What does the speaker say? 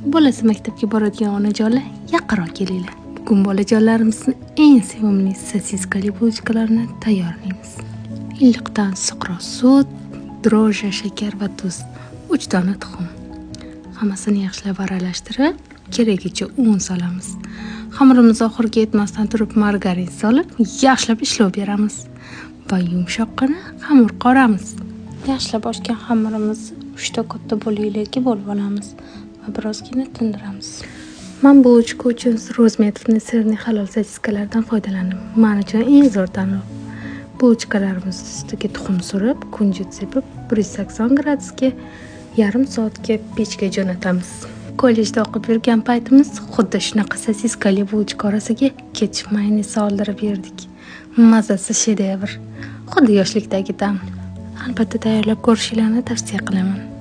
Bolasi maktabga boradigan onajonlar yaqinroq kelinglar. Bugun bolajonlarimizning eng sevimli sosiskali bulochkalarini tayyorlaymiz. Illiqdan issiqroq sut, dro'jja, shakar va tuz, 3 dona tuxum. Hammasini yaxshilab aralashtirib, keragicha un solamiz. Xamirimiz oxiriga yetmasdan turib margarin solib, yaxshilab ishlab beramiz va yumshoqqina xamir qoramiz. Yaxshilab ochgan xamirimizni 3 ta katta bo'laklarga bo'lib olamiz va birozgina tindiramiz. Men bu bulochka uchun Rozmetovning sirli halol sosiskalardan foydalandim. Men uchun eng zo'r tanlov. Bulochkalarimiz ustiga tuxum surib, kunjut sepib, 180 gradusga yarim soatga pechga jo'natamiz. Kollejda o'qib yurgan paytimiz xuddi shunaqa sosiskali bulochka orasiga ketchup mayonez soldirib yerdik. Mazasi shedevr. Xuddi yoshlikdagi dam. Albatta tayyorlab ko'rishingizni tavsiya qilaman.